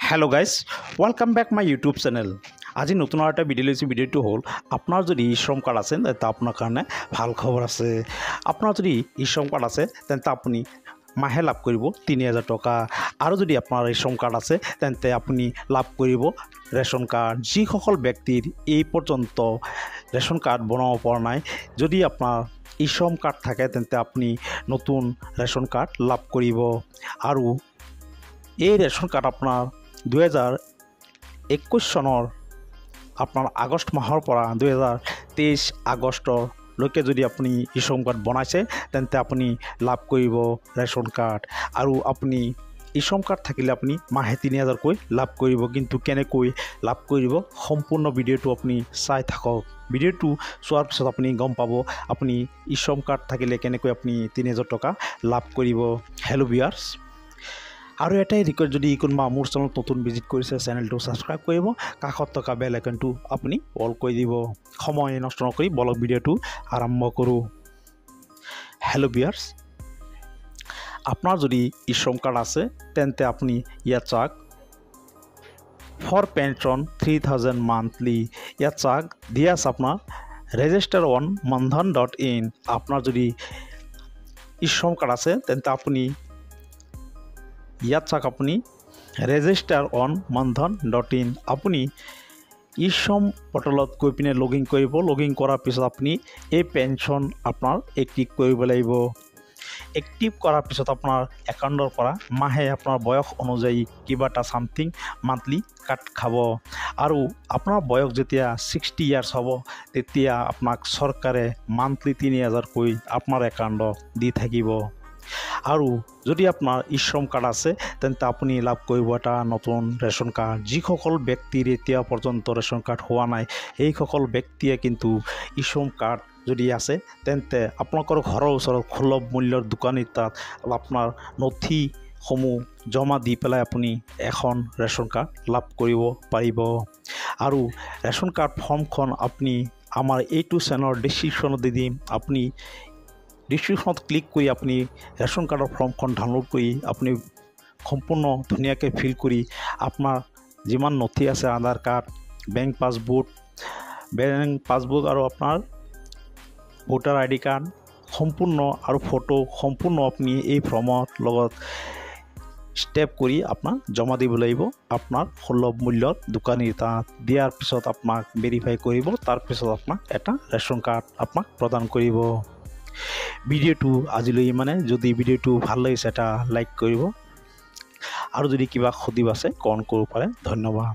Hello guys, welcome back my YouTube channel. আজি নতুন একটা ভিডিও লৈছোঁ। ভিডিওটো হ'ল আপোনাৰ যদি ই শ্ৰম কাৰ্ড আছে তেন্তে আপোনাৰ কাৰণে ভাল খবৰ আছে। আপোনাৰ যদি ই শ্ৰম কাৰ্ড আছে তেন্তে আপুনি মাহে লাভ কৰিব ৩,০০০ টকা। আৰু যদি আপোনাৰ ই শ্ৰম কাৰ্ড আছে তেন্তে আপুনি লাভ কৰিব ৰেচন কাৰ্ড। যিসকল ব্যক্তিৰ এই পৰ্যন্ত ৰেচন কাৰ্ড বনাব পৰা নাই, যদি আপোনাৰ ই শ্ৰম কাৰ্ড থাকে তেন্তে আপুনি নতুন ৰেচন কাৰ্ড লাভ কৰিব। আৰু এই ৰেচন কাৰ্ড আপোনাৰ 2021 চনৰ আপোনাৰ আগষ্ট মাহৰ পৰা 2023 আগষ্টলৈকে যদি আপুনি ই শ্ৰম কাৰ্ড বনাইছে তেন্তে আপুনি লাভ কৰিব ৰেচন কাৰ্ড। আৰু আপুনি ই শ্ৰম কাৰ্ড থাকিলে আপুনি মাহে ৩,০০০কৈ লাভ কৰিব। কিন্তু কেনেকৈ লাভ কৰিব সম্পূৰ্ণ ভিডিঅ'টো আপুনি চাই থাকক। ভিডিঅ'টো চোৱাৰ পিছত আপুনি গম পাব আপুনি ই শ্ৰম কাৰ্ড থাকিলে কেনেকৈ আপুনি ৩,০০০ টকা লাভ কৰিব। হেল্ল' ভিউৱাৰ্ছ, আৰু এটাই ৰিকুৱেষ্ট, যদি কোনোবা মোৰ চেনেলত নতুন ভিজিট কৰিছে চেনেলটো ছাবস্ক্ৰাইব কৰিব, কাষত থকা বেল আইকনটো আপুনি অল কৰি দিব। সময় নষ্ট নকৰি বলক ভিডিঅ'টো আৰম্ভ কৰোঁ। হেল্ল' ভিউৱাৰ্ছ, আপোনাৰ যদি ই শ্ৰম কাৰ্ড আছে তেন্তে আপুনি ইয়াত চাওক, ফৰ পেনশ্যন 3,000 মান্থলি। ইয়াত চাওক দিয়া আছে আপোনাৰ ৰেজিষ্টাৰ অন mandhan.in। আপোনাৰ যদি ই শ্ৰম কাৰ্ড আছে তেন্তে আপুনি ইয়াত চাওক, আপুনি ৰেজিষ্টাৰ অন mandhan.in। আপুনি ই শ্ৰম পৰ্টেলত গৈ পিনে লগ ইন কৰিব। লগ ইন কৰাৰ পিছত আপুনি এই পেঞ্চন আপোনাৰ এক্টিভ কৰিব লাগিব। এক্টিভ কৰাৰ পিছত আপোনাৰ একাউণ্টৰ পৰা মাহে আপোনাৰ বয়স অনুযায়ী কিবা এটা ছামথিং মান্থলি কাট খাব। আৰু আপোনাৰ বয়স যেতিয়া 60 ইয়াৰ্ছ হ'ব তেতিয়া আপোনাক চৰকাৰে মান্থলি ৩,০০০কৈ আপোনাৰ একাউণ্টত দি থাকিব। আৰু যদি আপোনাৰ ই শ্ৰম কাৰ্ড আছে তেন্তে আপুনি লাভ কৰিব এটা নতুন ৰেচন কাৰ্ড। যিসকল ব্যক্তিৰ এতিয়া পৰ্যন্ত ৰেচন কাৰ্ড হোৱা নাই সেইসকল ব্যক্তিয়ে কিন্তু ই শ্ৰম কাৰ্ড যদি আছে তেন্তে আপোনালোকৰ ঘৰৰ ওচৰত সুলভ মূল্যৰ দোকানী তাত আপোনাৰ নথিসমূহ জমা দি পেলাই আপুনি এখন ৰেচন কাৰ্ড লাভ কৰিব পাৰিব। আৰু ৰেচন কাৰ্ড ফৰ্মখন আপুনি আমাৰ এইটো চেনেলৰ ডিছক্ৰিপশ্যনত দি দিম। আপুনি ডিছক্ৰিপশ্যনত ক্লিক কৰি আপুনি ৰেচন কাৰ্ডৰ ফৰ্মখন ডাউনলোড কৰি আপুনি সম্পূৰ্ণ ধুনীয়াকৈ ফিল কৰি আপোনাৰ যিমান নথি আছে, আধাৰ কাৰ্ড, বেংক পাছবুক আৰু আপোনাৰ ভোটাৰ ID কাৰ্ড সম্পূৰ্ণ আৰু ফটো সম্পূৰ্ণ আপুনি এই ফৰ্মৰ লগত ষ্টেপ কৰি আপোনাক জমা দিব লাগিব আপোনাৰ সুলভ মূল্যত দোকানীৰ তাত। দিয়াৰ পিছত আপোনাক ভেৰিফাই কৰিব, তাৰপিছত আপোনাক এটা ৰেচন কাৰ্ড আপোনাক প্ৰদান কৰিব। ভিডিঅ'টো আজিলৈ ইমানে। যদি ভিডিঅ'টো ভাল লাগিছে এটা লাইক কৰিব, আৰু যদি কিবা সুধিব আছে কমেণ্ট কৰিব পাৰে। ধন্যবাদ।